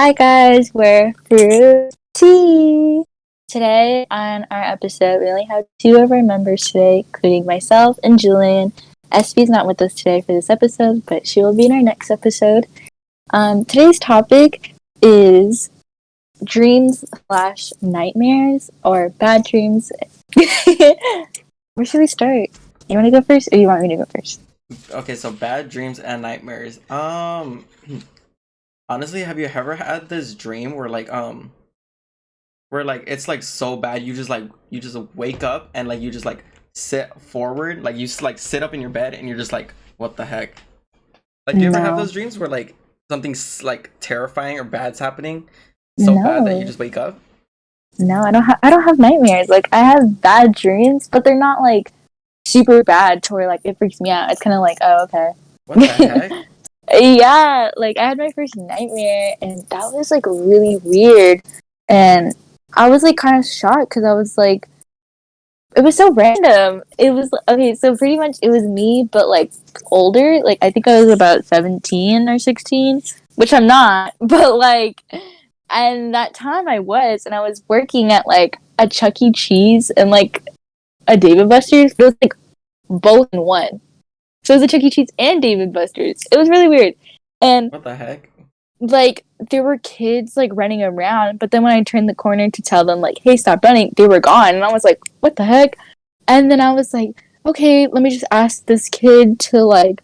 Hi guys, we're Fruit Tea. Today on our episode, we only have two of our members today, including myself and Julian. SB's not with us today for this episode, but she will be in our next episode. Today's topic is dreams slash nightmares or bad dreams. Where should we start? You want to go first, or you want me to go first? Okay, so bad dreams and nightmares. Honestly, have you ever had this dream where it's like so bad you just wake up and like you just like sit forward, like you just like sit up in your bed and you're just like, what the heck? Like, do you ever have No. those dreams where like something's like terrifying or bad's happening so bad that you No. just wake up? No, I don't have nightmares. Like I have bad dreams, but they're not like super bad to where like it freaks me out. It's kind of like, oh, What the okay. heck? Yeah, like I had my first nightmare and that was like really weird. And I was like kind of shocked because I was like, it was so random. It was okay, so pretty much it was me, but like older. Like I think I was about 17 or 16, which I'm not, but like, and that time and I was working at like a Chuck E. Cheese and like a David Buster's. It was like both in one. So it was a Chuck E. Cheese and David Buster's. It was really weird. And What the heck? like there were kids like running around, but then when I turned the corner to tell them like, hey, stop running, they were gone. And I was like, what the heck? And then I was like, okay, let me just ask this kid to like,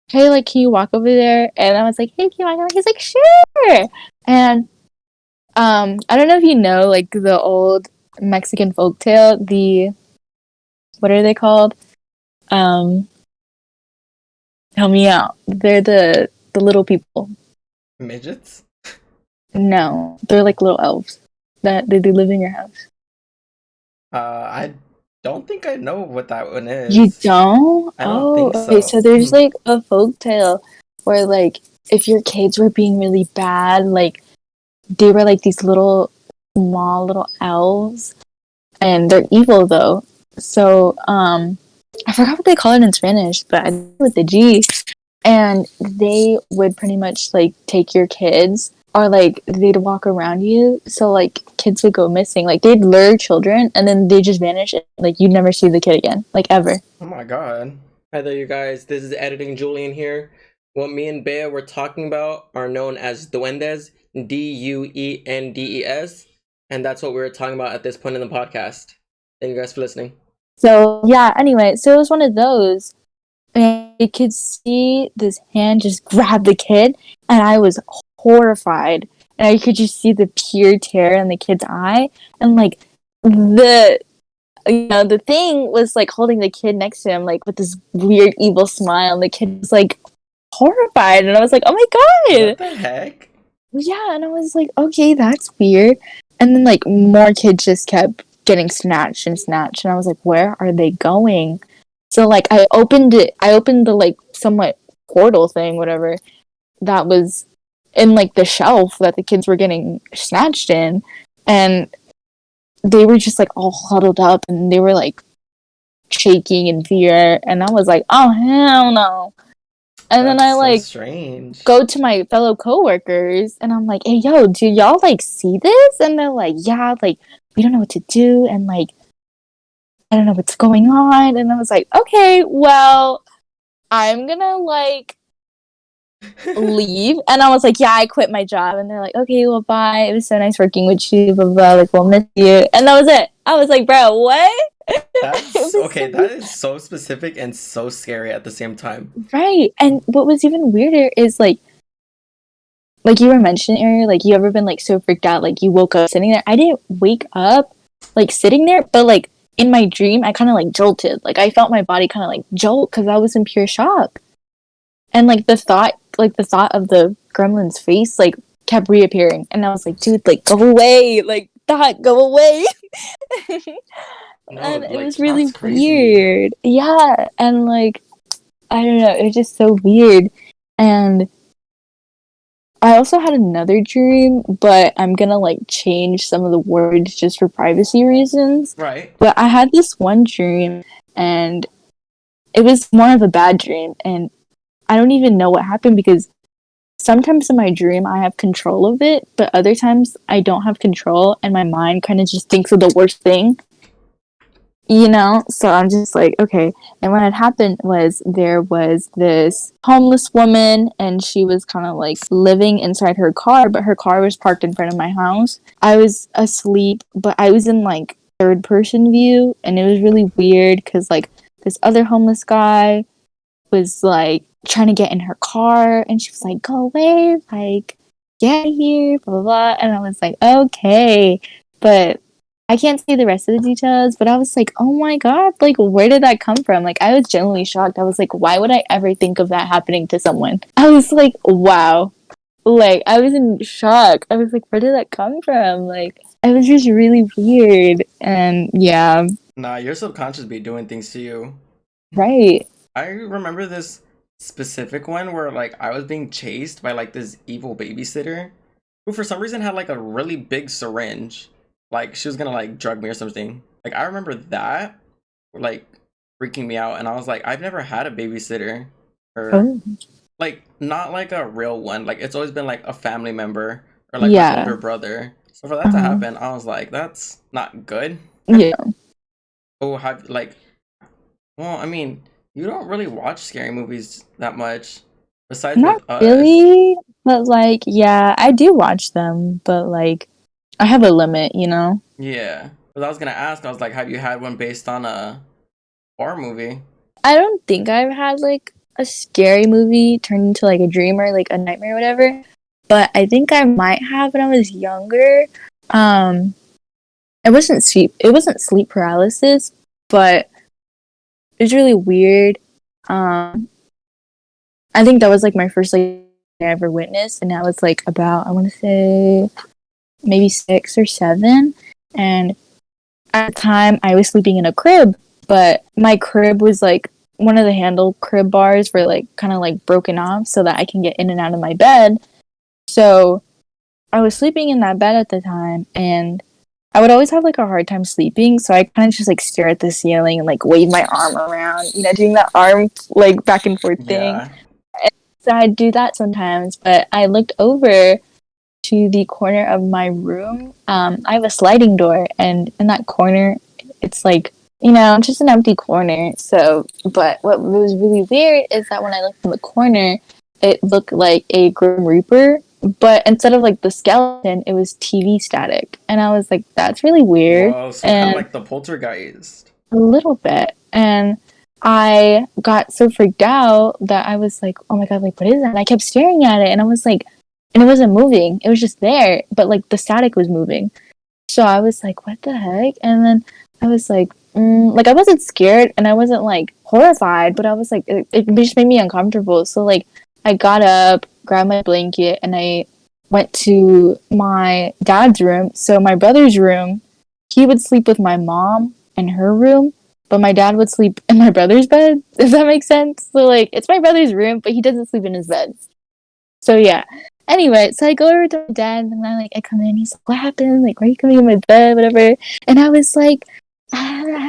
hey, like, can you walk over there? And I was like, hey, can you walk over? He's like, sure. And I don't know if you know like the old Mexican folktale, the what are they called? Um Help me out. They're the little people. Midgets? No, they're like little elves that they live in your house. I don't think I know what that one You is. don't? I don't Oh, think okay. so. So there's like a folk tale where like if your kids were being really bad, like they were like these little small little elves and they're evil though. So I forgot what they call it in Spanish, but I think with the G. And they would pretty much like take your kids or like they'd walk around you, so like kids would go missing, like they'd lure children and then they just vanish and, like you'd never see the kid again, like ever. Oh my god. Hi there, you guys. This is Editing Julian here. What me and Bea were talking about are known as duendes, Duendes, and that's what we were talking about at this point in the podcast. Thank you guys for listening. So yeah, anyway, so it was one of those, and you could see this hand just grab the kid and I was horrified, and I could just see the pure terror in the kid's eye, and like the the thing was like holding the kid next to him, like with this weird evil smile. And the kid was like horrified, and I was like, "Oh my What god!" the heck? Yeah, and I was like, "Okay, that's weird." And then like more kids just kept getting snatched and snatched, and I was like, "Where are they going?" So like I opened it. I opened the like somewhat portal thing, whatever that was in like the shelf that the kids were getting snatched in, and they were just like all huddled up and they were like shaking in fear, and I was like, oh hell no. And then That's I so like strange. go to my fellow coworkers and I'm like, hey yo, do y'all like see this? And they're like, yeah, like we don't know what to do, and like I don't know what's going on. And I was like, okay, well, I'm gonna like leave. And I was like, yeah, I quit my job. And they're like, okay, well, bye. It was so nice working with you, blah, blah, blah. Like, we'll miss you. And that was it. I was like, bro, what? It That's was okay, that so is so specific and so scary at the same time. right. And what was even weirder is like you were mentioning earlier, like you ever been like so freaked out, like you woke up sitting there. I didn't wake up like sitting there, but like in my dream, I kind of like jolted. Like I felt my body kind of like jolt because I was in pure shock. And like the thought of the gremlin's face, like kept reappearing, and I was like, dude, like go away, like thought, go away. No, And it like was really that's crazy. weird. Yeah, and like I don't know, it was just so weird. And I also had another dream, but I'm gonna like change some of the words just for privacy reasons. Right. But I had this one dream, and it was more of a bad dream, and I don't even know what happened because sometimes in my dream I have control of it, but other times I don't have control and my mind kind of just thinks of the worst thing, you know? So I'm just like, okay. And what had happened was there was this homeless woman and she was kind of like living inside her car, but her car was parked in front of my house. I was asleep, but I was in like third person view and it was really weird because like this other homeless guy was like trying to get in her car and she was like, go away, like get out of here, blah blah blah. And I was like, okay. But I can't say the rest of the details, but I was like, oh my god, like where did that come from? Like I was genuinely shocked. I was like, why would I ever think of that happening to someone? I was like, wow. Like I was in shock. I was like, where did that come from? Like it was just really weird. And yeah, Nah, your subconscious be doing things to you. right. I remember this specific one where like I was being chased by like this evil babysitter who for some reason had like a really big syringe. Like she was gonna like drug me or something. Like I remember that like freaking me out and I was like, I've never had a babysitter or Oh like not like a real one. Like it's always been like a family member or like my yeah. older brother. So for that to Uh-huh. happen, I was like, that's not good. Yeah. Oh, have like well, I mean, you don't really watch scary movies that much, besides Not with us. really, but like, yeah, I do watch them, but like, I have a limit, you know? Yeah. But I was gonna ask, I was like, have you had one based on a horror movie? I don't think I've had like a scary movie turn into like a dream or like a nightmare or whatever, but I think I might have when I was younger. Um, it wasn't sleep paralysis, but it was really weird. Um, I think that was like my first like I ever witnessed, and I was like about I want to say maybe 6 or 7, and at the time I was sleeping in a crib, but my crib was like one of the handle crib bars were like kind of like broken off so that I can get in and out of my bed. So I was sleeping in that bed at the time and I would always have like a hard time sleeping, so I kind of just like stare at the ceiling and like wave my arm around, you know, doing that arm like back and forth thing. Yeah. So I'd do that sometimes, but I looked over to the corner of my room. I have a sliding door, and in that corner, it's like, you know, just an empty corner. So, but what was really weird is that when I looked in the corner, it looked like a Grim Reaper, but instead of like the skeleton, it was TV static. And I was like, that's really weird. Whoa, so kind of And like the poltergeist. a little bit. And I got so freaked out that I was like, oh my god, like, what is that? And I kept staring at it, and I was like, and it wasn't moving. It was just there, but like the static was moving. So I was like, what the heck? And then I was like I wasn't scared and I wasn't like horrified, but I was like, it just made me uncomfortable. So like, I got up, grabbed my blanket, and I went to my dad's room. So my brother's room, he would sleep with my mom in her room, but my dad would sleep in my brother's bed. Does that make sense? So like, it's my brother's room, but he doesn't sleep in his bed. So yeah. Anyway, so I go over to my dad and I come in. He's like, "What happened? Like, why are you coming in my bed? Whatever." And I was like, "I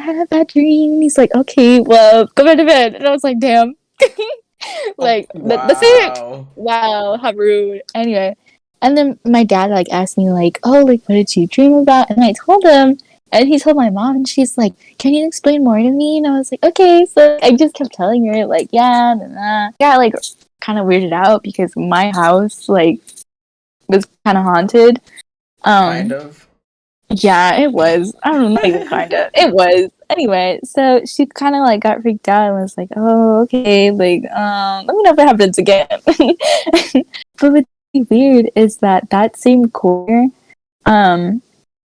had a bad dream." And he's like, "Okay, well, go back to bed." And I was like, "Damn." Oh, Like that's it. wow. Wow, how rude. Anyway, and then my dad like asked me like, "Oh, like what did you dream about?" And I told him, and he told my mom, and she's like, "Can you explain more to me?" And I was like, "Okay." So I just kept telling her like, "Yeah, nah, nah." Yeah, like kind of weirded out because my house like was kind of haunted. Kind Um, of. yeah, it was. I don't know, not even kind of. It was. Anyway, so she kind of like got freaked out and was like, "Oh, okay, like, let me know if it happens again." But what's really weird is that that same corner, um,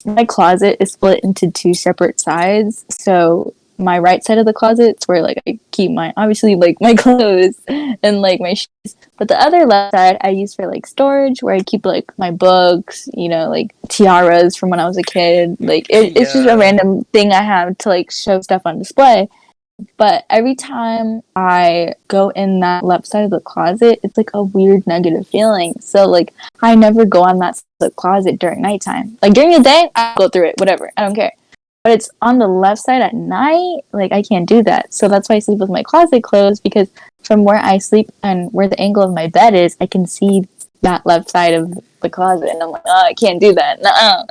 my closet is split into two separate sides. So my right side of the closet is where like I keep my obviously like my clothes and like my shoes. But the other left side I use for like storage where I keep like my books, you know, like tiaras from when I was a kid. Like it's just a Yeah. random thing I have to like show stuff on display. But every time I go in that left side of the closet, it's like a weird negative feeling. So like I never go on that side of the closet during nighttime. Like during the day, I go through it, whatever. I don't care. But it's on the left side at night, like I can't do that. So that's why I sleep with my closet closed because from where I sleep and where the angle of my bed is, I can see that left side of the closet, and I'm like, oh, I can't do that. Nuh-uh.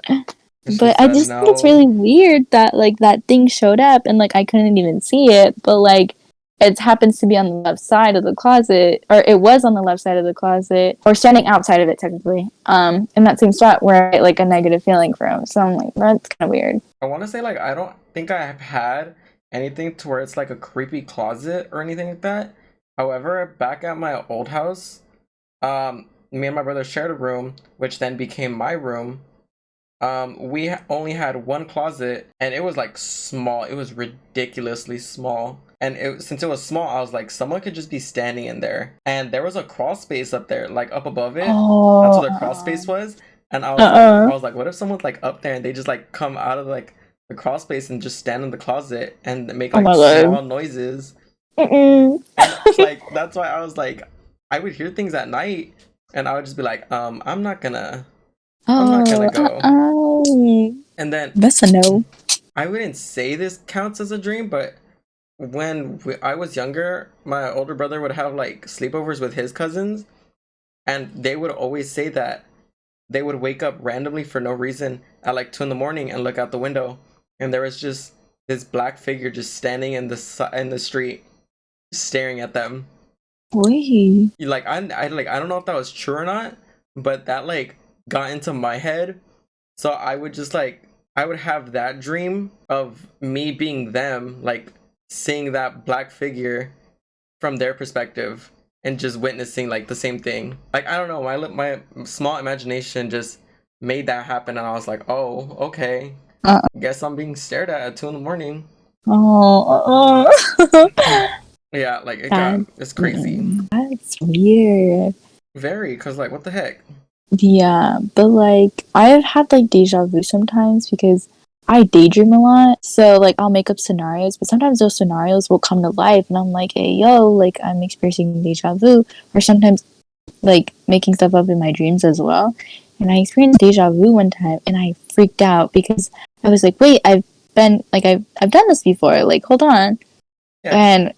She But I said just think it's no. really weird that like that thing showed up and like I couldn't even see it, but like it happens to be on the left side of the closet, or it was on the left side of the closet, or standing outside of it technically, in that same spot where I get like a negative feeling from. So I'm like, that's kind of weird. I want to say like I don't think I have had anything to where it's like a creepy closet or anything like that. However, back at my old house, me and my brother shared a room, which then became my room. We only had one closet, and it was like small. It was ridiculously small. And since it was small, I was like, someone could just be standing in there. And there was a crawl space up there, like up above it. That's Oh, what the crawl space was. And uh-uh. I was like, what if someone's like up there and they just like come out of like the crawl space and just stand in the closet and make Oh like my god. small noises? Mm-mm. And like that's why I was like, I would hear things at night, and I would just be like, I'm not gonna Oh, go. And then that's a no. I wouldn't say this counts as a dream, but when I was younger, my older brother would have like sleepovers with his cousins, and they would always say that they would wake up randomly for no reason at like 2 in the morning and look out the window, and there was just this black figure just standing in the street, staring at them. Wait. I don't know if that was true or not, but that like got into my head. So I would just like I would have that dream of me being them, like seeing that black figure from their perspective and just witnessing like the same thing. Like I don't know, my small imagination just made that happen, and I was like, oh, okay. Uh, Guess I'm being stared at 2 in the morning. oh, Yeah, like that, it's crazy. that's weird. Very, cause like what the heck? Yeah, but like I've had like deja vu sometimes because I daydream a lot. So like I'll make up scenarios, but sometimes those scenarios will come to life and I'm like, hey yo, like I'm experiencing deja vu. Or sometimes like making stuff up in my dreams as well. And I experienced deja vu one time and I freaked out because I was like, wait, I've done this before. Like, hold on. Yeah. And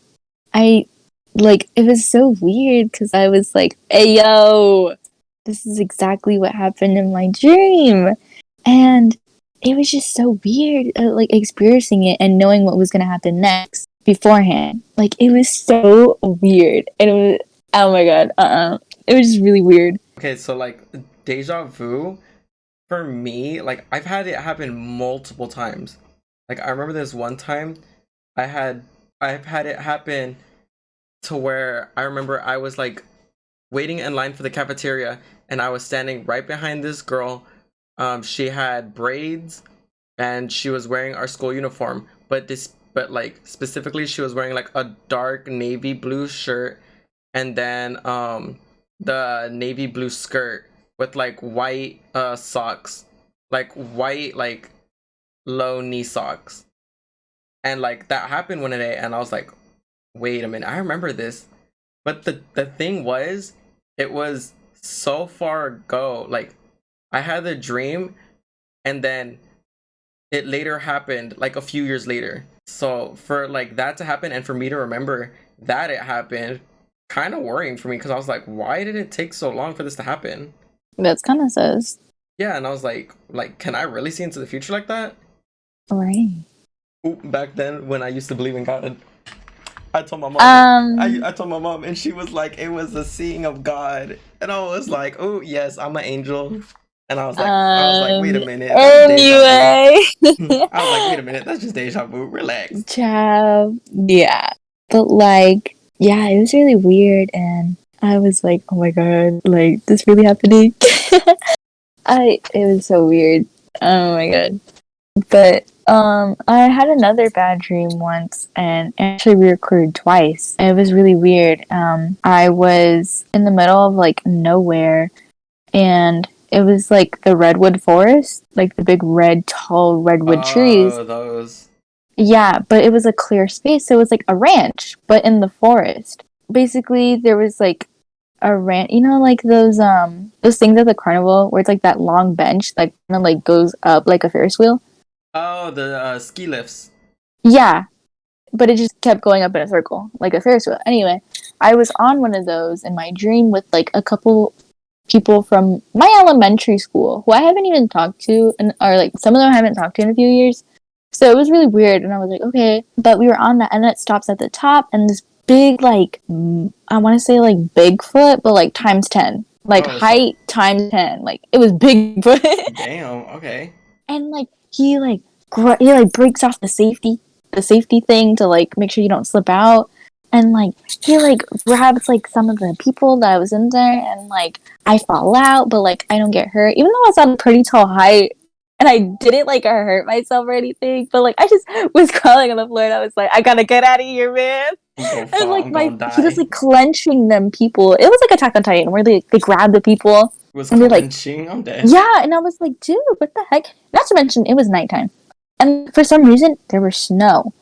I like it was so weird because I was like, hey yo, this is exactly what happened in my dream. And it was just so weird, like experiencing it and knowing what was gonna happen next beforehand. Like it was so weird. And it was oh my god, it was just really weird. Okay, so like deja vu for me, like I've had it happen multiple times. Like I remember this one time I had I've had it happen to where I remember I was like waiting in line for the cafeteria, and I was standing right behind this girl. She had braids and she was wearing our school uniform, but like specifically she was wearing like a dark navy blue shirt, and then the navy blue skirt with like white socks, like white like low knee socks. And like that happened one day, and I was like, wait a minute, I remember this. But the thing was, it was so far ago. Like I had the dream, and then it later happened like a few years later. So for like that to happen and for me to remember that it happened, kind of worrying for me, because I was like, why did it take so long for this to happen? That's kind of says. Yeah, and I was like, can I really see into the future like that? Right. Ooh, back then when I used to believe in God, I told my mom. Um, I told my mom, and she was like, it was the seeing of God, and I was like, oh yes, I'm an angel. And I was like, wait a minute, that's deja vu. anyway. I was like, wait a minute, that's just deja vu. Relax. Child. Yeah. But like, yeah, it was really weird and I was like, oh my god, like this really happening. It was so weird. Oh my god. But I had another bad dream once and actually reoccurred twice. It was really weird. I was in the middle of like nowhere and it was like the redwood forest, like the big red tall redwood trees. Oh, those. Yeah, but it was a clear space. So it was like a ranch, but in the forest. Basically, there was like a ranch, you know, like those things at the carnival where it's like that long bench, like kind of like goes up like a Ferris wheel. Oh, the ski lifts. Yeah, but it just kept going up in a circle like a Ferris wheel. Anyway, I was on one of those in my dream with like a couple people from my elementary school who I haven't even talked to, and or like some of them I haven't talked to in a few years. So it was really weird, and I was like, okay. But we were on that, and it stops at the top, and this big, like, I want to say like Bigfoot, but like times 10, like Oh, so height times 10, like it was Bigfoot. damn. Okay. And like he like breaks off the safety thing to like make sure you don't slip out, and like he like grabs like some of the people that was in there, and like I fall out, but like I don't get hurt even though I was at a pretty tall height, and I didn't like hurt myself or anything, but like I just was crawling on the floor, and I was like, I gotta get out of here, man. I'm gonna And fall. like I'm my gonna he was die. like clenching them people. It was like Attack on Titan where they grab the people, Was and they're like, clenching. I'm dead. yeah, and I was like, dude, what the heck? Not to mention, it was nighttime. And for some reason, there was snow.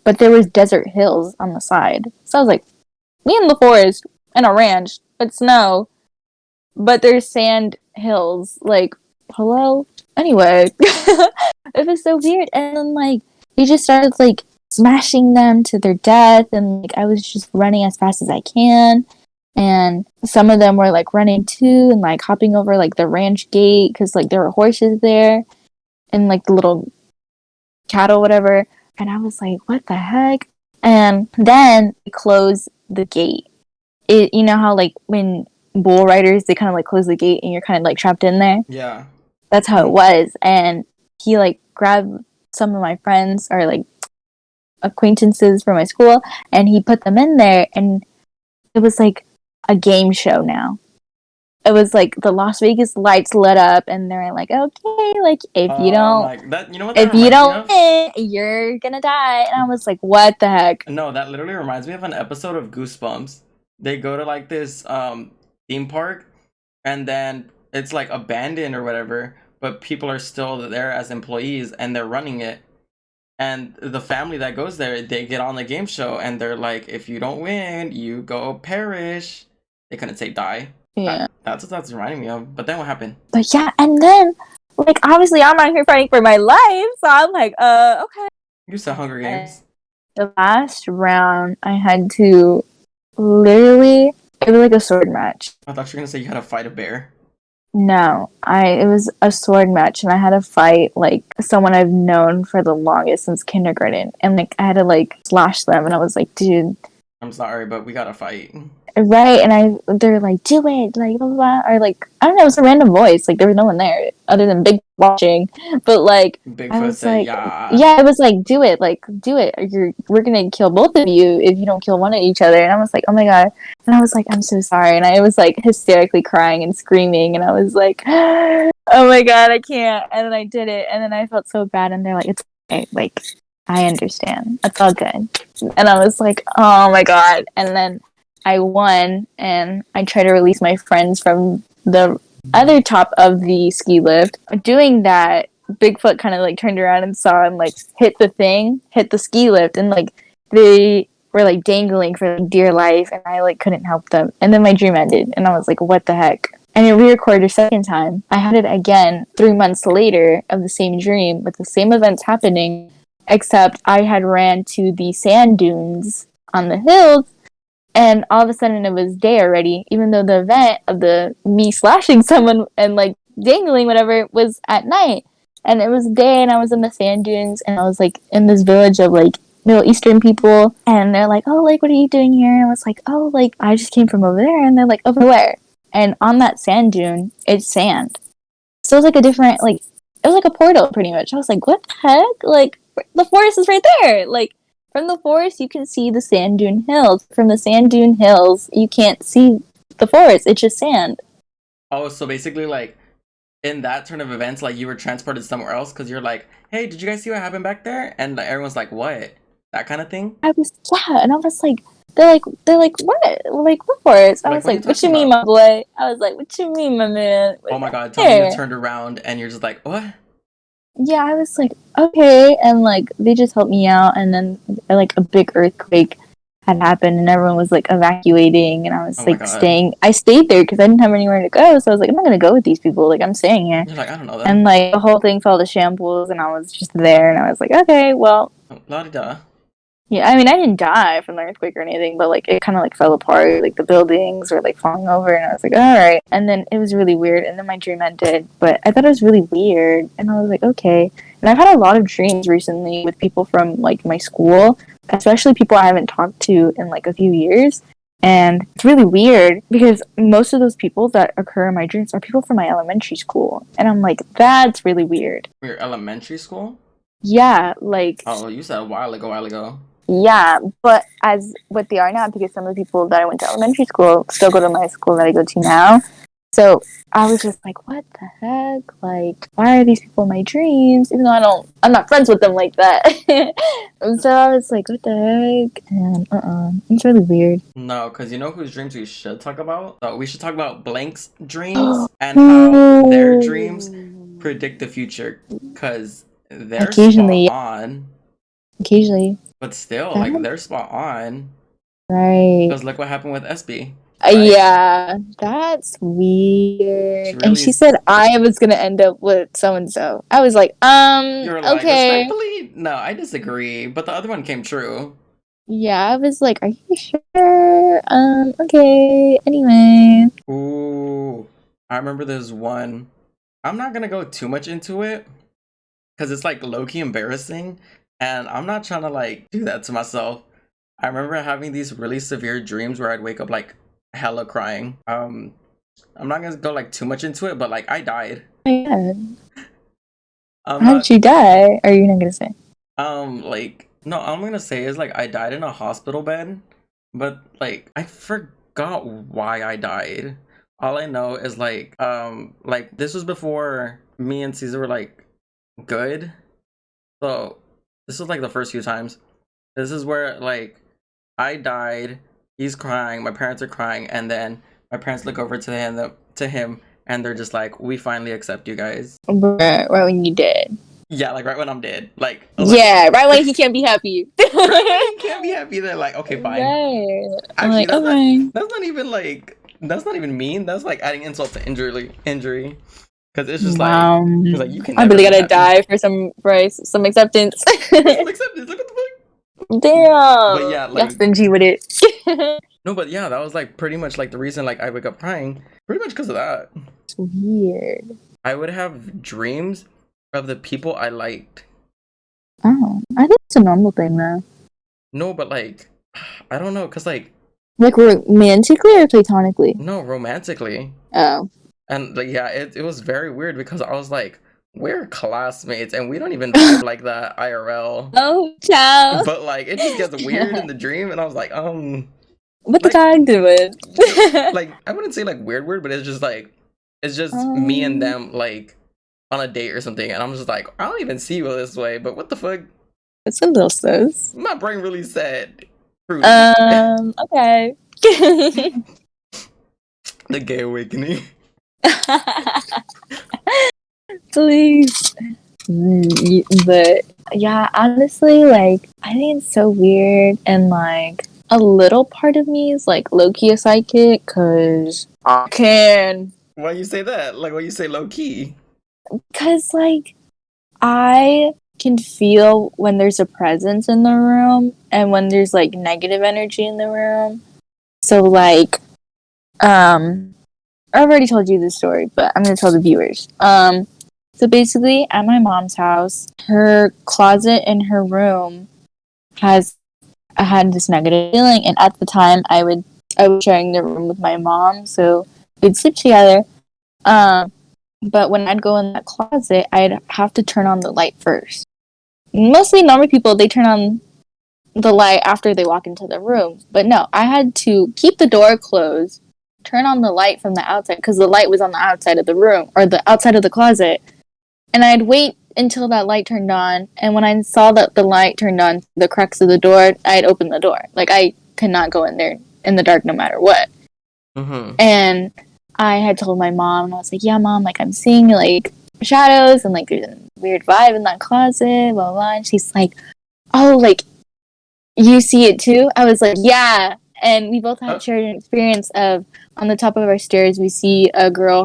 But there was desert hills on the side. So I was like, me in the forest, in a ranch, but snow. But there's sand hills. Like, hello? Anyway, it was so weird. And then, like, he just started, like, smashing them to their death. And, like, I was just running as fast as I can. And some of them were like running too and like hopping over like the ranch gate because like there were horses there and like the little cattle, whatever. And I was like, what the heck? And then they close the gate. You know how like when bull riders they kind of like close the gate and you're kind of like trapped in there. Yeah. That's how it was. And he like grabbed some of my friends or like acquaintances from my school and he put them in there, and it was like a game show now. It was like the Las Vegas lights lit up, and they're like, okay, like Oh my, that you know what that if you reminds me don't of? win, you're gonna die. And I was like, what the heck? No, that literally reminds me of an episode of Goosebumps. They go to like this theme park, and then it's like abandoned or whatever, but people are still there as employees and they're running it. And the family that goes there, they get on the game show and they're like, if you don't win, you go perish. They couldn't say die. Yeah. That's what that's reminding me of. But then what happened? But yeah, and then like obviously I'm out here fighting for my life, so I'm like, okay. You said Hunger Games. The last round, I had to literally, it was like a sword match. I thought you were gonna say you had to fight a bear. No, it was a sword match, and I had to fight like someone I've known for the longest since kindergarten, and like I had to like slash them, and I was like, dude, I'm sorry, but we gotta fight. right? And they're like, do it, like blah, blah, blah. Or like I don't know, it was a random voice, like there was no one there other than Big watching, but like I Bigfoot was said, like, yeah. yeah, it was like, do it, like do it. We're gonna kill both of you if you don't kill one of each other. And I was like, oh my god. And I was like, I'm so sorry. And I was like hysterically crying and screaming. And I was like, oh my god, I can't. And then I did it. And then I felt so bad. And they're like, it's okay. Like, I understand. It's all good. And I was like, oh my god. And then I won. And I tried to release my friends from the other top of the ski lift. Doing that, Bigfoot kind of like turned around and saw and like hit the ski lift. And like they were like dangling for like, dear life, and I like couldn't help them. And then my dream ended, and I was like, what the heck? And it re-recorded a second time. I had it again 3 months later of the same dream with the same events happening, except I had ran to the sand dunes on the hills, and all of a sudden it was day already, even though the event of the me slashing someone and like dangling whatever was at night. And it was day, and I was in the sand dunes, and I was like in this village of like Middle Eastern people, and they're like, oh, like, what are you doing here? And I was like, oh, like, I just came from over there. And they're like, over where? And on that sand dune, it's sand. So it was like a different, like, it was like a portal pretty much. I was like, what the heck? Like, the forest is right there. Like, from the forest, you can see the sand dune hills. From the sand dune hills, you can't see the forest. It's just sand. Oh, so basically, like, in that turn of events, like, you were transported somewhere else because you're like, hey, did you guys see what happened back there? And like, everyone's like, what? That kind of thing? I was, yeah, and I was like, they're like, what? Like, what forest? I Like, was what are you like, what you talking mean, about? my boy? I was like, what you mean, my man? Oh my god, tell me you There. turned around and you're just like, what? Yeah, I was like, okay, and like they just helped me out, and then like a big earthquake had happened, and everyone was like evacuating, and I was Oh my like god. I stayed there because I didn't have anywhere to go, so I was like, I'm not gonna go with these people, like I'm staying here. You're like, I don't know And them. like the whole thing fell to shambles, and I was just there, and I was like, okay, well, La di da. Yeah, I mean, I didn't die from the earthquake or anything, but like it kind of like fell apart, like the buildings were like falling over, and I was like, all right. And then it was really weird, and then my dream ended. But I thought it was really weird, and I was like, okay. And I've had a lot of dreams recently with people from like my school, especially people I haven't talked to in like a few years. And it's really weird because most of those people that occur in my dreams are people from my elementary school, and I'm like, that's really weird. Your elementary school? Yeah, like Oh, you said a while ago. yeah, but as what they are now, because some of the people that I went to elementary school still go to my school that I go to now. So I was just like, what the heck? Like, why are these people in my dreams? Even though I'm not friends with them like that. And so I was like, what the heck? And it's really weird. No, because you know whose dreams we should talk about? We should talk about Blank's dreams and how their dreams predict the future. Because they're spot Occasionally, on. occasionally, But still, that, like, they're spot on. right? Because look what happened with SB, right? Yeah, that's She weird. And really, she said I was gonna end up with so and so. I was like, you're like, okay. respectfully? No, I disagree. But the other one came true. Yeah, I was like, are you sure? Okay. Anyway. Ooh, I remember there's one. I'm not gonna go too much into it because it's like low-key embarrassing, and I'm not trying to like do that to myself. I remember having these really severe dreams where I'd wake up like hella crying. I'm not gonna go like too much into it, but like I died. Oh my God. I'm How did not you die? Are you not gonna say? like no, all I'm gonna say is like I died in a hospital bed, but like I forgot why I died. All I know is like this was before me and Caesar were like good. So this was like the first few times. This is where like I died, he's crying, my parents are crying, and then my parents look over to him and they're just like, we finally accept you guys. Right when you did. Yeah, like right when I'm dead. Like Yeah, right when he can't be happy. right when he can't be happy, they're like, okay, fine. Right. I'm Actually, like, okay. that's not even like that's not even mean. That's like adding insult to injury. Because it's just like Wow. it's like you can I never really be gotta happy. die for some acceptance. For some acceptance. Look what the fuck. But Damn. yeah, Y'all like stingy with it. no, but yeah, that was like pretty much like the reason like I wake up crying. Pretty much because of that. It's weird. I would have dreams of the people I liked. Oh, I think it's a normal thing though. No, but like I don't know, cause Like romantically or platonically? no, romantically. Oh. And like yeah, it was very weird because I was like, we're classmates and we don't even vibe like that IRL. Oh, ciao. But like it just gets weird in the dream and I was like, What the like dog doing? like I wouldn't say like weird, but it's just like it's just me and um, them like on a date or something, and I'm just like, I don't even see you this way, but what the fuck? it's a little sus. My brain really said fruity. Okay. The gay awakening. Please. But yeah, honestly, like I think it's so weird, and like a little part of me is like low key a psychic because I can. Why you say that? Like why you say low key? Because like I can feel when there's a presence in the room and when there's like negative energy in the room. So like I already told you this story, but I'm gonna tell the viewers. So basically at my mom's house, her closet in her room has had this negative feeling, and at the time I was sharing the room with my mom, so we'd sleep together. But when I'd go in that closet, I'd have to turn on the light first. Mostly normal people, they turn on the light after they walk into the room. But no, I had to keep the door closed, turn on the light from the outside because the light was on the outside of the room or the outside of the closet. And I'd wait until that light turned on. And when I saw that the light turned on the cracks of the door, I'd open the door. Like I could not go in there in the dark no matter what. Mm-hmm. And I had told my mom, and I was like, yeah, mom, like I'm seeing like shadows and like there's a weird vibe in that closet, blah, blah, blah. And she's like, oh, like you see it too? I was like, yeah. And we both had shared an experience of on the top of our stairs, we see a girl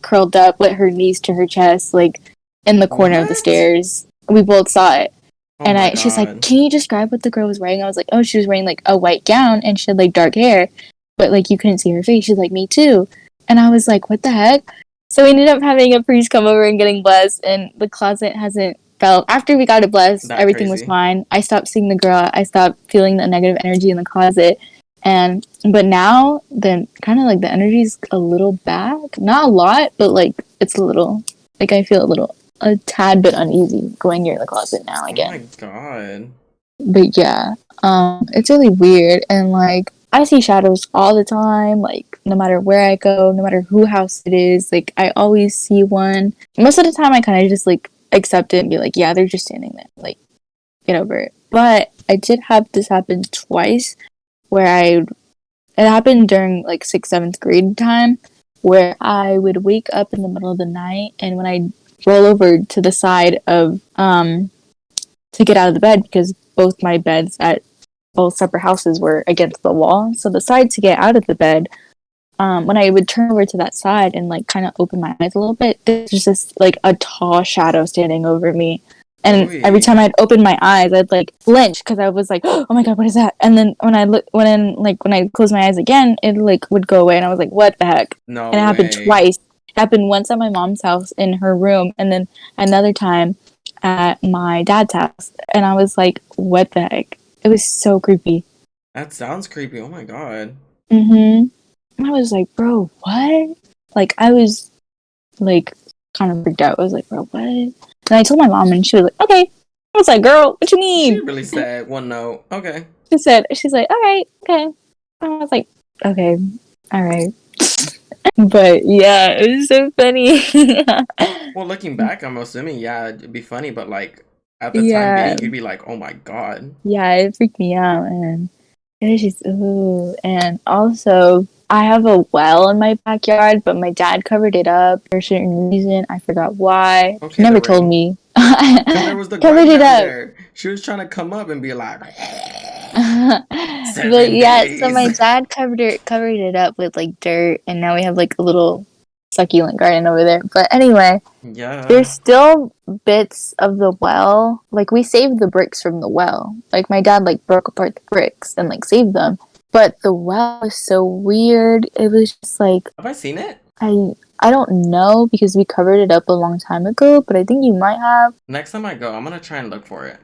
curled up, with her knees to her chest, like in the corner of the What? stairs. We both saw it. Oh And my she's like, god. "Can you describe what the girl was wearing?" I was like, "Oh, she was wearing like a white gown and she had like dark hair, but like you couldn't see her face." She's like, "Me too." And I was like, "What the heck?" So we ended up having a priest come over and getting blessed, and the closet hasn't felt. After we got it blessed, That everything was crazy. fine. I stopped seeing the girl. I stopped feeling the negative energy in the closet, and but now the kind of like the energy's a little back. Not a lot, but like it's a little. Like I feel a tad bit uneasy going near the closet now Oh my again. god. But yeah, it's really weird, and like I see shadows all the time. Like no matter where I go, no matter who house it is, like I always see one. Most of the time, I kind of just like accept it and be like, yeah, they're just standing there. Like get over it. But I did have this happen twice, where it happened during like sixth, seventh grade time, where I would wake up in the middle of the night, and when I roll over to the side of to get out of the bed because both my beds at both separate houses were against the wall. So the side to get out of the bed, when I would turn over to that side and like kind of open my eyes a little bit, there's just this like a tall shadow standing over me. And every Ooh. time I'd open my eyes, I'd like flinch because I was like, "Oh my god, what is that?" And then when I closed my eyes again, it like would go away, and I was like, "What the heck?" No And it happened way. twice. It happened once at my mom's house in her room, and then another time at my dad's house. And I was like, "What the heck?" It was so creepy. That sounds creepy. Oh my god. I was like, "Bro, what?" Like I was like kind of freaked out. I was like, "Bro, what?" And I told my mom, and she was like, "Okay." I was like, "Girl, what you She mean?" really said one note. Okay. She's like, "All right, okay." I was like, "Okay, all right." But yeah, it was so funny. Well, looking back, I'm assuming, yeah, it'd be funny, but like at the time Yeah, being, you'd be like, oh my god. yeah, it freaked me out, and it was just ooh. And also, I have a well in my backyard, but my dad covered it up for a certain reason. I forgot why. He Okay, the never told ring. me. Because there was the Covered it grandmother up. there. She was trying to come up and be like, But 7 yeah, so days. my dad covered it up with like dirt, and now we have like a little succulent garden over there. But anyway, Yeah. there's still bits of the well. Like we saved the bricks from the well. Like my dad like broke apart the bricks and like saved them. But the well was so weird. It was just like Have I seen it? I don't know because we covered it up a long time ago, but I think you might have. Next time I go, I'm gonna try and look for it.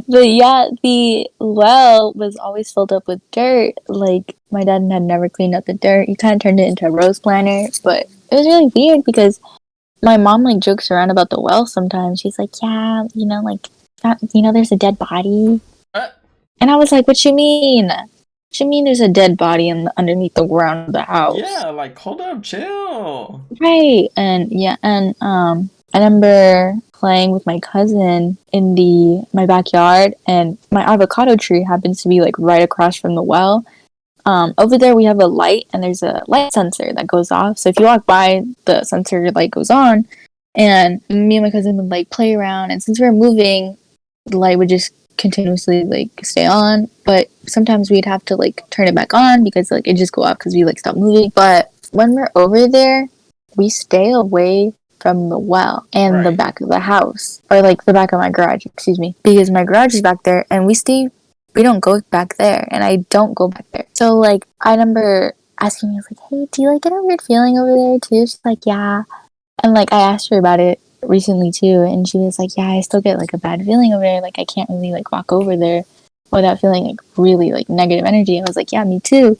But yeah, the well was always filled up with dirt. Like my dad had never cleaned up the dirt. He kind of turned it into a rose planter, but it was really weird because my mom like jokes around about the well sometimes. She's like, "Yeah, you know, like there's a dead body." Uh, And I was like, "What you mean? What you mean there's a dead body underneath the ground of the house?" yeah, like, hold up, chill. Right. And yeah, and I remember playing with my cousin in the my backyard, and my avocado tree happens to be like right across from the well. Over there we have a light, and there's a light sensor that goes off. So if you walk by, the sensor light goes on, and me and my cousin would like play around. And since we were moving, the light would just continuously like stay on. But sometimes we'd have to like turn it back on because like it just go off because we like stop moving. But when we're over there, we stay away from the well and the Right. back of the house, or like the back of my garage, excuse me, because my garage is back there, and we don't go back there, and I don't go back there. So like I remember asking her like, "Hey, do you like get a weird feeling over there too?" She's like, "Yeah." And like I asked her about it recently too, and she was like, "Yeah, I still get like a bad feeling over there. Like I can't really like walk over there without feeling like really like negative energy." I was like, "Yeah, me too."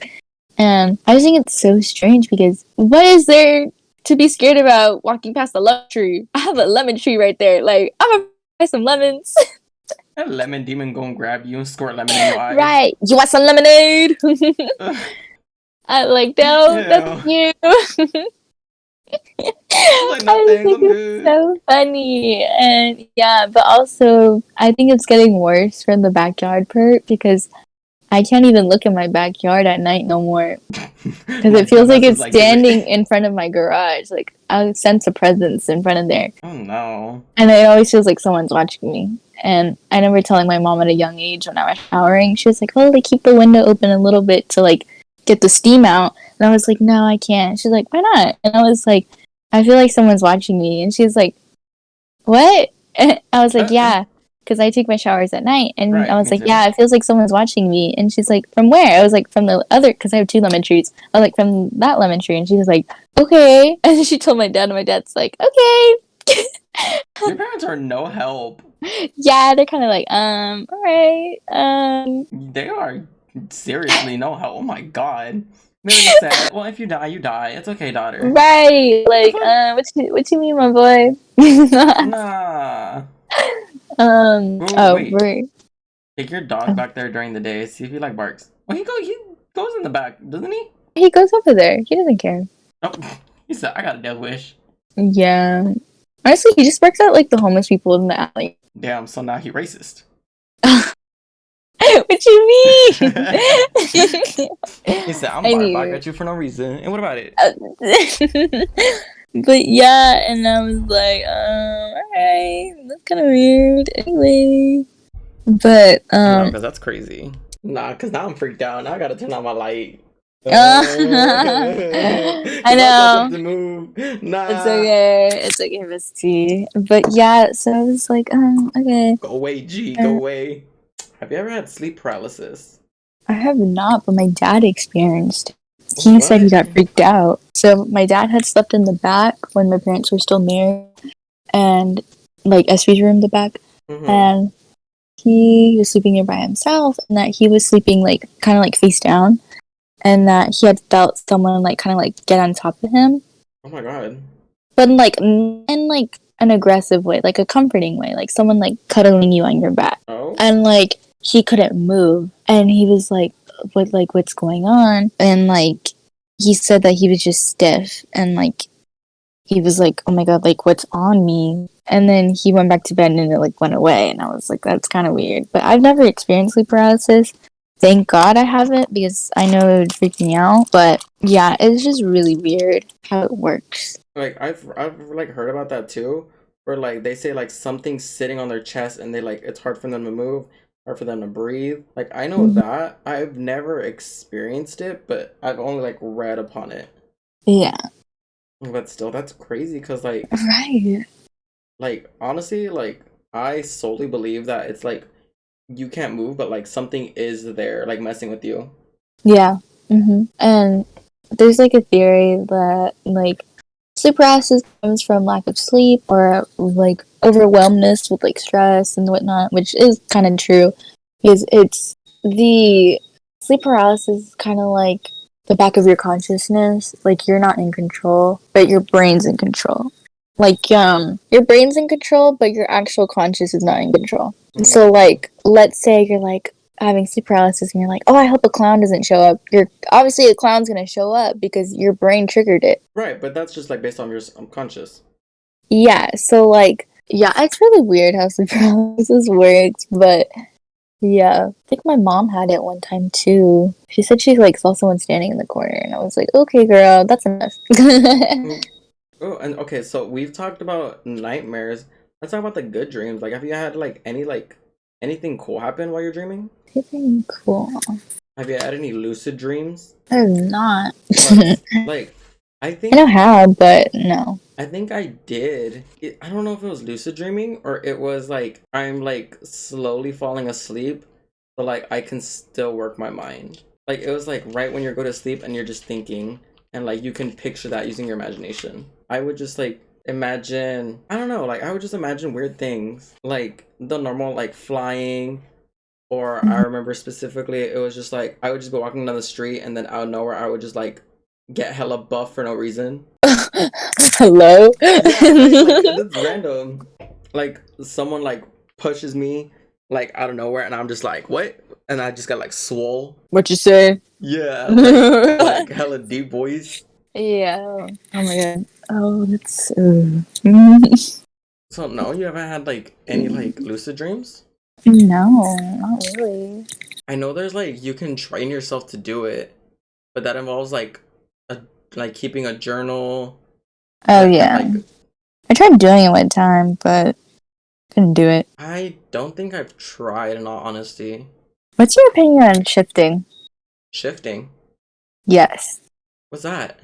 And I just think it's so strange because what is there to be scared about walking past a lemon tree? I have a lemon tree right there. Like I'm gonna buy some lemons. That lemon demon gonna grab you and squirt lemon in your eyes. Right. You want some lemonade? Ugh, I like, no, that's ew. you. I was like, I no just thanks, think I'm it's good. so funny. And yeah, but also I think it's getting worse from the backyard part because I can't even look in my backyard at night no more because My it feels like dumbass was it's like, do standing it. in front of my garage. Like I sense a presence in front of there. Oh no. And it always feels like someone's watching me. And I remember telling my mom at a young age when I was showering, she was like, "Oh, like keep the window open a little bit to like get the steam out." And I was like, "No, I can't." She's like, "Why not?" And I was like, "I feel like someone's watching me." And she's like, "What?" And I was like, Uh, "Yeah, because I take my showers at night. And I Right, was me like, too. yeah, it feels like someone's watching me. And she's like, from where? I was like, from the other, because I have 2 lemon trees. I was like, from that lemon tree. And she was like, okay. And then she told my dad, and my dad's like, okay. Your parents are no help. Yeah, they're kind of like, all right, They are seriously no help. Oh my god. They just said, well, if you die, you die. It's okay, daughter. right. What the Like, fuck? what you mean, my boy? Nah. Oh, Oh, wait. Take your dog back there during the day. See if he like barks. Well, he goes in the back, doesn't he? he goes over there. He doesn't care. Oh, he said, I got a death wish. Yeah. Honestly, he just works at like the homeless people in the alley. Damn, so now he racist. What you mean? He said, I'm I bark back knew. at you for no reason. And what about it? But yeah, and I was like, alright, that's kind of weird. Anyway, but No, because that's crazy. Nah, because now I'm freaked out. Now I gotta turn on my light. I Because I saw know. something move. It's Nah. okay. It's okay, Misty. But yeah, so I was like, okay. Go away, G. Go away. Have you ever had sleep paralysis? I have not, but my dad experienced. He said he What? got freaked out. So my dad had slept in the back when my parents were still married, and like SV's room, the back, Mm-hmm. and he was sleeping there by himself, and that he was sleeping like kind of like face down, and that he had felt someone like kind of like get on top of him, Oh my god. but in like an aggressive way, like a comforting way, like someone like cuddling you on your back, Oh? and like he couldn't move, and he was like what's going on, and like he said that he was just stiff, and like he was like, oh my god, like what's on me, and then he went back to bed and it like went away, and I was like, that's kind of weird, but I've never experienced sleep paralysis. Thank God I haven't, because I know it would freak me out. But yeah, it's just really weird how it works. Like I've like heard about that too. Where like they say like something's sitting on their chest and they like it's hard for them to move, hard for them to breathe. Like I know Mhm. that. I've never experienced it, but I've only like read upon it. Yeah. But still that's crazy because Right. like honestly, like I solely believe that it's like you can't move, but like something is there, like messing with you. Yeah. And there's like a theory that like sleep paralysis comes from lack of sleep or like overwhelmness with like stress and whatnot, which is kind of true because it's the sleep paralysis is kind of like the back of your consciousness. Like you're not in control, but your brain's in control. Like your brain's in control, but your actual conscious is not in control. Mm-hmm. So like let's say you're like having sleep paralysis and you're like, oh, I hope a clown doesn't show up. You're obviously a clown's gonna show up because your brain triggered it. Right, but that's just like based on your unconscious. Yeah, so like, yeah, it's really weird how sleep paralysis works, but yeah, I think my mom had it one time too. She said she like saw someone standing in the corner, and I was like, okay, girl, that's enough. Mm. Oh, and okay, so we've talked about nightmares. Let's talk about the good dreams. Like, have you had like any like anything cool happen while you're dreaming? Pretty cool. Have you had any lucid dreams? I have not. Cause like, I I know think how, but no. I think I did. I don't know if it was lucid dreaming or it was like I'm like slowly falling asleep, but like I can still work my mind. Like it was like right when you go to sleep and you're just thinking and like you can picture that using your imagination. I would just like imagine, I don't know, like I would just imagine weird things like the normal like flying or I remember specifically it was just like I would just be walking down the street and then out of nowhere I would just like get hella buff for no reason. Hello? Yeah, right. Like that's random. Like someone like pushes me like out of nowhere, and I'm just like, what? And I just got like swole. What you say? Yeah, like Yeah. hella deep voice. Oh my god. Oh, that's. So no, you haven't had like any like lucid dreams? No, not really. I know there's like you can train yourself to do it, but that involves a like keeping a journal Oh and yeah. like I tried doing it one time, but couldn't do it. I don't think I've tried in all honesty. What's your opinion on shifting? Shifting. Yes. What's that?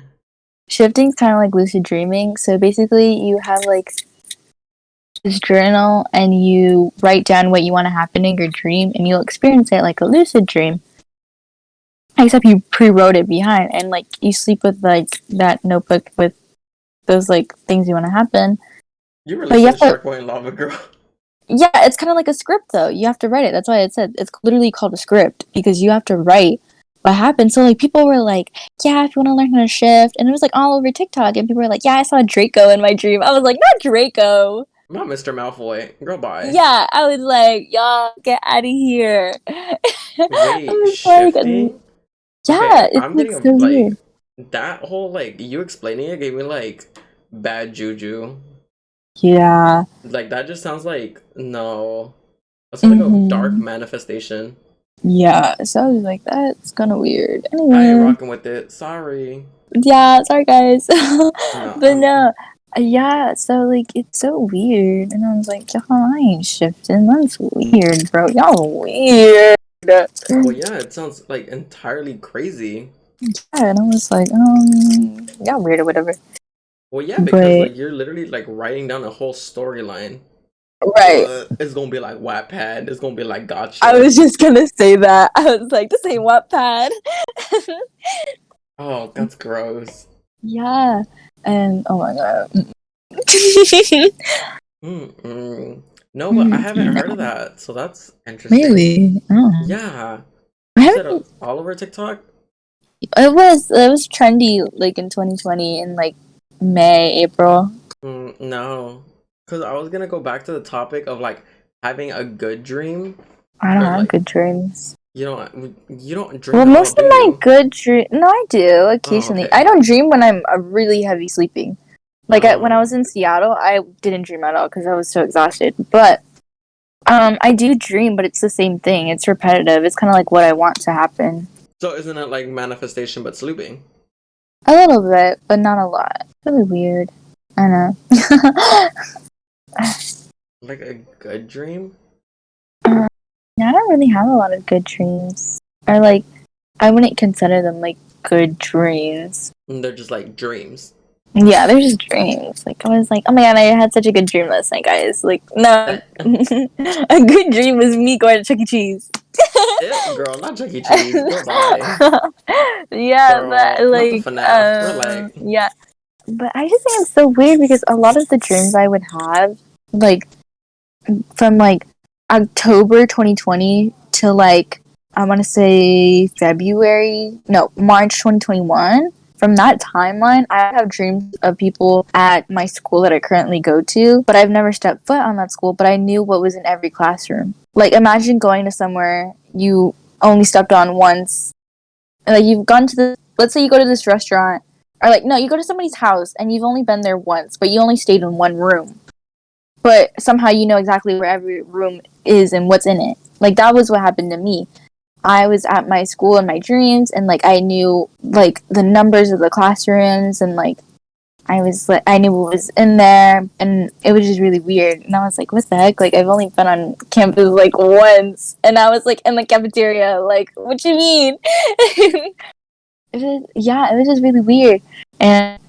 Shifting's kind of like lucid dreaming. So basically, you have like this journal and you write down what you want to happen in your dream, and you'll experience it like a lucid dream. Except you pre-wrote it behind, and like you sleep with like that notebook with those like things you want to happen. You really But you said have to, Shark Boy and Lava Girl. yeah, it's kind of like a script though. You have to write it. That's why it said it's literally called a script because you have to write what happened. So like people were like, yeah, if you want to learn how to shift, and it was like all over TikTok, and people were like, yeah, I saw Draco in my dream. I was like, not Draco. Not Mr. Malfoy. Girl, bye. Yeah, I was like, y'all get out of here. I Wait, was like, shifting? yeah, Okay, it's I'm like getting so a weird. like that whole like you explaining it gave me like bad juju. Yeah. Like that just sounds like no. That sounds like a dark Hmm. manifestation. Yeah, so I was like, that's kind of weird. I ain't Anyway, rocking with it. Sorry. yeah, sorry guys. No, But no, yeah, so like, it's so weird. And I was like, y'all, I ain't shifting. That's weird, bro. Y'all weird. Yeah, well yeah, it sounds like entirely crazy. and I was like, y'all weird or whatever. Well yeah, because But, like you're literally like writing down a whole storyline. right. It's gonna be like Wattpad, it's gonna be like I gotcha. was just gonna say that. I was like, this ain't Wattpad. Oh, that's gross. Yeah. And, oh my god. Mm-mm. No, but I haven't heard of No. that, so that's interesting. Really? Oh. Yeah. I You said haven't. all over TikTok? It was trendy like in 2020 in like May, April. No. Because I was gonna go back to the topic of like having a good dream, I don't but have like good dreams. you don't dream Well, at all, most do of my you? good dream. No, I do Oh, occasionally. I okay. don't dream when I'm really heavy sleeping. Like when I Oh. was in Seattle, I didn't dream at all because I was so exhausted. But I do dream, but it's the same thing. It's repetitive. It's kind of like what I want to happen. So isn't it like manifestation but sleeping? A little bit, but not a lot. Really weird. I know. Like a good dream? Yeah, I don't really have a lot of good dreams. Or like, I wouldn't consider them like good dreams. And they're just like dreams. Yeah, they're just dreams. Like I was like, oh my god, I had such a good dream last night, guys. Like, no, a good dream was me going to Chuck E. Cheese. Girl, not Chuck E. Cheese. Girl, bye. Yeah, but Girl, not the like, FNAF. Relax. yeah, but I just think it's so weird because a lot of the dreams I would have, like, from like October 2020 to like I want to say March 2021. From that timeline, I have dreams of people at my school that I currently go to, but I've never stepped foot on that school, but I knew what was in every classroom. Like imagine going to somewhere you only stepped on once. Like you've gone to let's say you go to this restaurant or like no, you go to somebody's house and you've only been there once, but you only stayed in one room, but somehow you know exactly where every room is and what's in it. Like that was what happened to me. I was at my school in my dreams and like I knew like the numbers of the classrooms and like I knew what was in there and it was just really weird. And I was like, what the heck? Like I've only been on campus like once and I was like in the cafeteria, like, what you mean? It was just really weird. And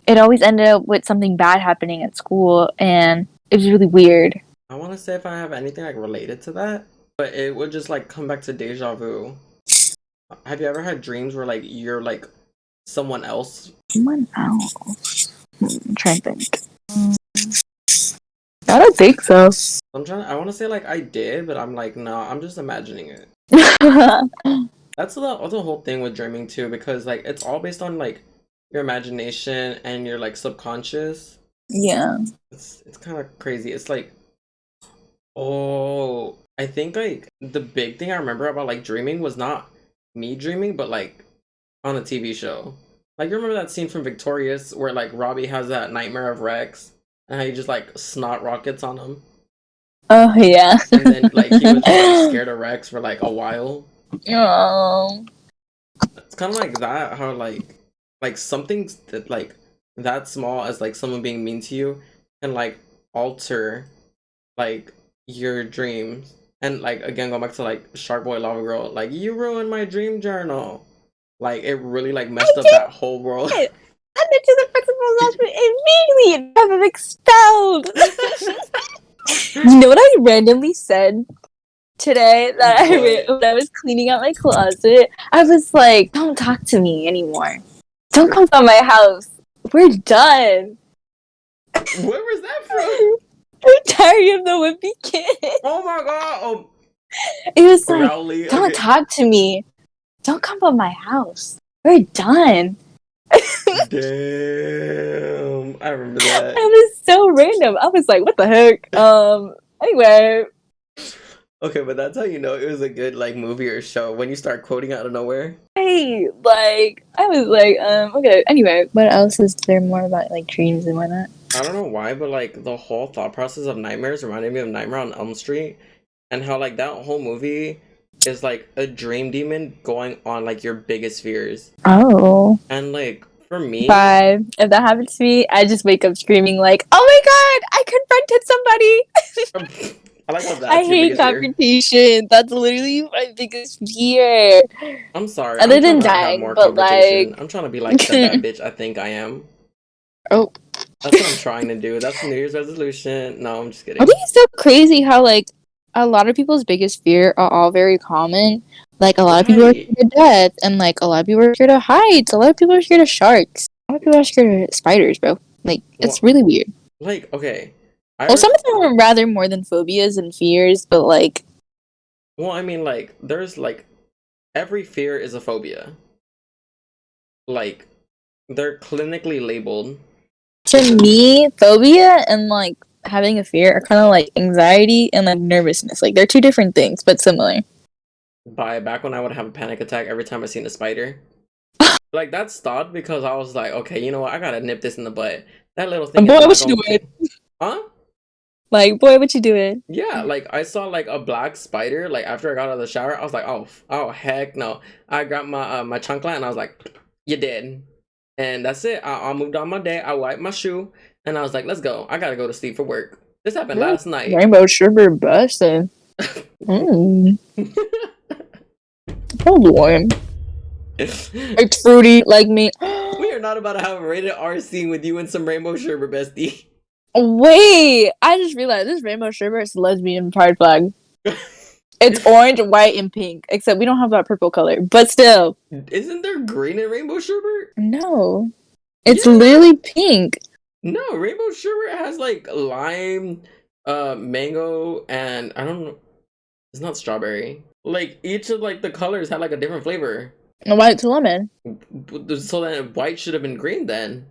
it always ended up with something bad happening at school, and it was really weird. I want to say if I have anything like related to that, but it would just like come back to deja vu. Have you ever had dreams where like you're like someone else? Someone else. I'm trying to think. I don't think so. I want to say like I did, but I'm like, no, I'm just imagining it. That's the whole thing with dreaming too, because like it's all based on like your imagination and your like subconscious. Yeah. It's kind of crazy. It's like, oh, I think like the big thing I remember about like dreaming was not me dreaming, but like on a TV show. Like you remember that scene from Victorious where like Robbie has that nightmare of Rex and how he just like snot rockets on him, Oh yeah. and then like he was just like scared of Rex for like a while. Oh. It's kind of like that. How like something that like that small as like someone being mean to you can like alter like your dreams. And like again, going back to like Shark Boy Lava Girl, like you ruined my dream journal. Like it really like I messed up did that whole world. it. I into the principal's office immediately and have him expelled. You know what I randomly said today that when I was cleaning out my closet? I was like, don't talk to me anymore. Don't come to my house. We're done. Where was that from? I'm tired of the wimpy kid. Oh my god! Oh, It was like, Rowley. don't Okay. talk to me. Don't come to my house. We're done. Damn, I remember that. It was so random. I was like, what the heck? Anyway. Okay, but that's how you know it was a good like movie or show when you start quoting out of nowhere. Hey, like, I was like, okay. Anyway, what else is there more about like dreams and whatnot? I don't know why, but like the whole thought process of nightmares reminded me of Nightmare on Elm Street, and how like that whole movie is like a dream demon going on like your biggest fears. Oh. And like for me, 5. If that happens to me, I just wake up screaming like, "Oh my god, I confronted somebody!" I like how I that's your hate biggest fear. confrontation. That's literally my biggest fear. I'm sorry, Other I'm trying than to have dying, more but confrontation. like, I'm trying to be like the bad bitch I think I am. oh, That's what I'm trying to do. That's the New Year's resolution. No, I'm just I kidding. think it's so crazy how like a lot of people's biggest fear are all very common. Like a lot of people are Right. scared of death, and like a lot of people are scared of heights. A lot of people are scared of sharks. A lot of people are scared of spiders, bro. Like it's Well, really weird. like okay. Well, some of them are rather more than phobias and fears, but like, Well, I mean, like, there's like every fear is a phobia. Like, they're clinically labeled. to me, phobia and like having a fear are kind of like anxiety and like nervousness. Like they're two different things, but similar. By back when I would have a panic attack every time I seen a spider. Like that stopped because I was like, okay, you know what? I gotta nip this in the butt. That little thing is Boy, not what you gonna doing? Huh? Like, boy, what you doing? Yeah, like I saw like a black spider. Like after I got out of the shower, I was like, oh heck no! I grabbed my chancla and I was like, you dead. And that's it. I moved on my day. I wiped my shoe and I was like, let's go. I gotta go to sleep for work. This happened last night. Rainbow sugar busting. Hold on. It's fruity like me. We are not about to have a rated R scene with you and some rainbow sherbet, bestie. Wait, I just realized this rainbow sherbet is lesbian pride flag. It's orange, white, and pink. Except we don't have that purple color. But still. Isn't there green in rainbow sherbet? No. It's Yeah. literally pink. No, rainbow sherbet has like lime, mango, and I don't know. It's not strawberry. Like each of like the colors had like a different flavor. White to lemon. So then white should have been green then.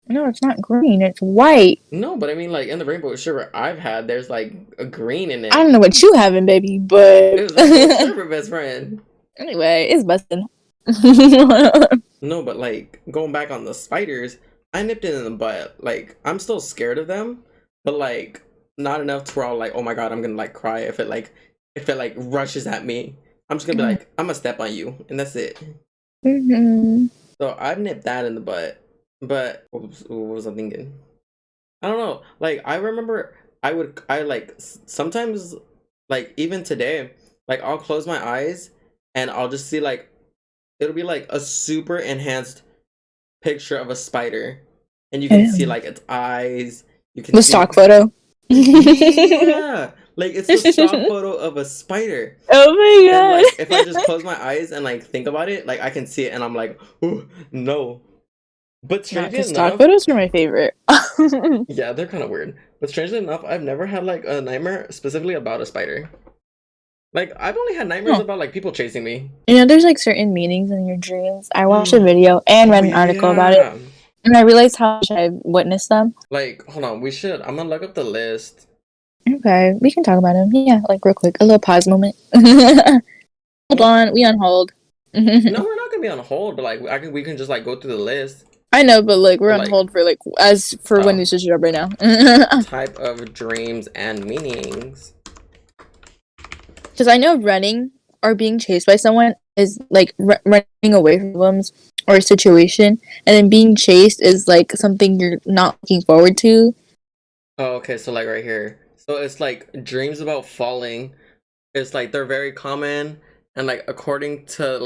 No, it's not green. It's white. No, but I mean like in the rainbow sherbet I've had, there's like a green in it. I don't know what you having, baby, but It was rainbow sherbet, best friend. anyway, it's busting. No, but like going back on the spiders, I nipped it in the butt. Like I'm still scared of them, but like not enough to where I'll like, oh my god, I'm gonna like cry if it like rushes at me. I'm just gonna be like, I'm gonna step on you, and that's it. Mm-hmm. So I nipped that in the butt. But what was I thinking? I don't know. Like I remember I like sometimes like even today, like I'll close my eyes and I'll just see like it'll be like a super enhanced picture of a spider, and you can see like its eyes. You can The see stock photo. yeah, like it's the stock photo of a spider. Oh my And god. like if I just close my eyes and like think about it, like I can see it, and I'm like, oh no. But strangely Stock enough, photos are my favorite. yeah, they're kind of weird. But strangely enough, I've never had like a nightmare specifically about a spider. Like I've only had nightmares about like people chasing me. You know, there's like certain meanings in your dreams. I watched a video and read an article about it, Yeah. and I realized how much I've witnessed them. Like, hold on, we should. I'm gonna look up the list. Okay, we can talk about them. Yeah, like real quick, a little pause moment. Hold on, we on hold. No, we're not gonna be on hold, but like we can just like go through the list. I know, but like we're But, on like, hold for like as for when this is up right now. Type of dreams and meanings. Because I know running or being chased by someone is like running away from problems or a situation, and then being chased is like something you're not looking forward to. Oh, okay, so like right here. So it's like dreams about falling. It's like they're very common, and like according to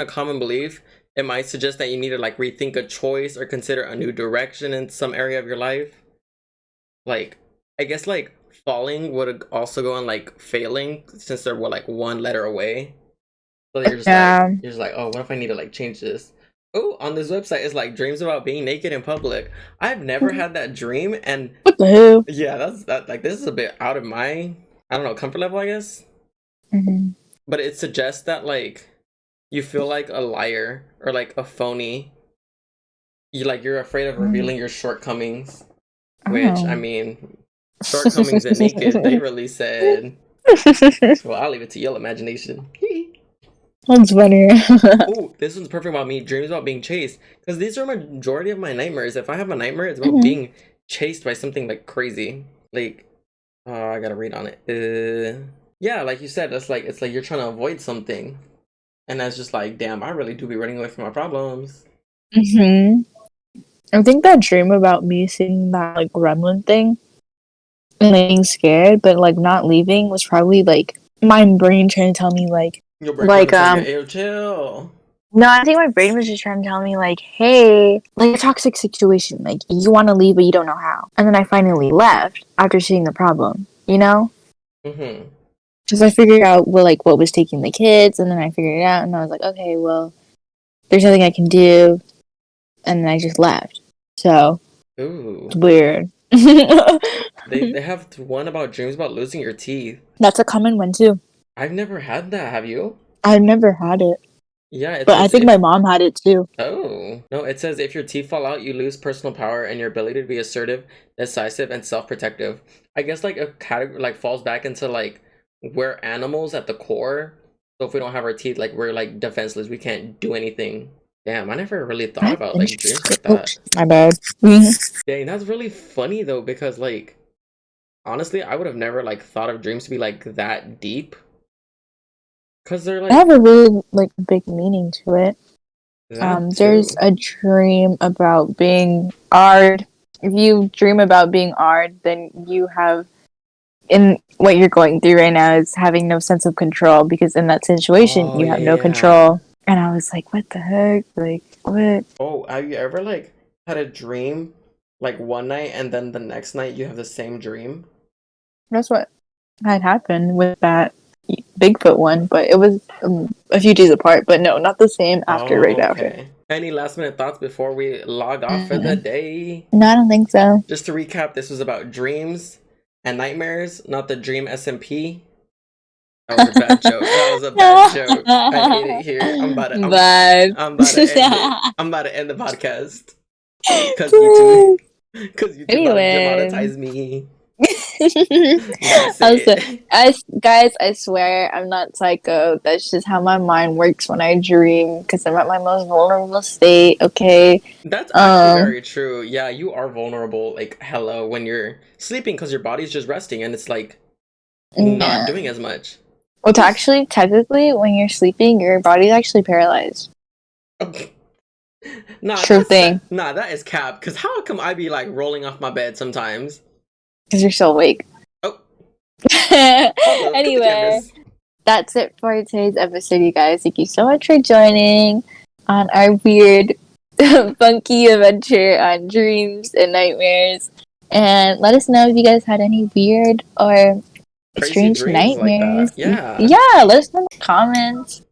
common belief, it might suggest that you need to like rethink a choice or consider a new direction in some area of your life. Like, I guess like falling would also go on like failing since they're what, like one letter away. So Yeah. you're just like, oh, what if I need to like change this? Oh, on this website it's like dreams about being naked in public. I've never had that dream, and What the hell? yeah, that's that. Like, this is a bit out of my, I don't know, comfort level, I guess. Mm-hmm. But it suggests that like you feel like a liar or like a phony. You're afraid of revealing your shortcomings. Which, I Oh. mean, shortcomings and naked, they really said. Well, I'll leave it to your imagination. That's funny. Oh, this one's perfect about me. Dreams about being chased. Because these are majority of my nightmares. If I have a nightmare, it's about Mhm. being chased by something like crazy. Like, I gotta read on it. Yeah, like you said, that's like it's like you're trying to avoid something, and that's just like, damn, I really do be running away from my problems. Mhm. I think that dream about me seeing that like gremlin thing and like, being scared, but like not leaving was probably like my brain trying to tell me Your brain probably like telling you, "Hey, chill." no, I think my brain was just trying to tell me like, hey, like a toxic situation, like you want to leave but you don't know how, and then I finally left after seeing the problem, you know. Mm-hmm. Because I figured out what was taking the kids, and then I figured it out, and I was like, okay, well, there's nothing I can do, and then I just left. So Ooh. it's weird. They have one about dreams about losing your teeth. That's a common one too. I've never had that. Have you? I've never had it, Yeah, it but I says think if my mom had it too. oh no, it says if your teeth fall out, you lose personal power and your ability to be assertive, decisive, and self-protective. I guess like a category like falls back into like we're animals at the core. So if we don't have our teeth, like we're like defenseless. We can't do anything. Damn, I never really thought That's about like dreams interesting. like that. Oops, my bad. Dang, that's really funny though, because like honestly, I would have never like thought of dreams to be like that deep. Cause they're I have like a really like big meaning to it. that There's too. a dream about being ard. If you dream about being ard, then you have in what you're going through right now is having no sense of control because in that situation Oh you yeah, have no yeah. control. And I was like, what the heck? Like, what? Oh, have you ever like had a dream like one night and then the next night you have the same dream? That's what had happened with that Bigfoot one, but it was a few days apart. But no, not the same after, right Oh, after. okay. Any last minute thoughts before we log off for the Mm-mm. day? No, I don't think so. Just to recap, this was about dreams and nightmares, not the Dream SMP. That was a bad joke. That was a bad joke. I hate it here. But I'm about to end it. I'm about to end the podcast because YouTube because YouTube about to anyway. demonetize me. You gotta say Also, it. guys, I swear I'm not psycho. That's just how my mind works when I dream because I'm at my most vulnerable state. Okay. That's actually Um. very true. Yeah, you are vulnerable, like hella, when you're sleeping because your body's just resting and it's like not Yeah. doing as much. Which Who's actually, technically, when you're sleeping, your body's actually paralyzed. True thing. nah, that is cap. Cause how come I be like rolling off my bed sometimes? Because you're still awake. Oh, hold up, cut the Anyway, cameras. that's it for today's episode, you guys. Thank you so much for joining on our weird, funky adventure on dreams and nightmares. And let us know if you guys had any weird or Crazy strange dreams like nightmares. that. Yeah. Yeah, let us know in the comments.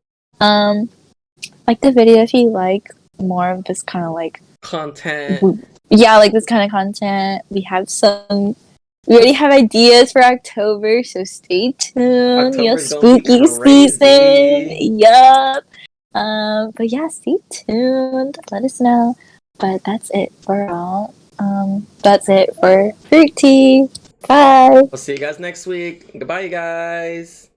Um, like the video if you like more of this kind of like, Content. yeah, like this kind of content. We already have ideas for October, so stay tuned. October's gonna be Spooky season. crazy. Yup. But yeah, stay tuned. Let us know. But that's it for all. That's it for Fruit Tea. Bye. We'll see you guys next week. Goodbye, you guys.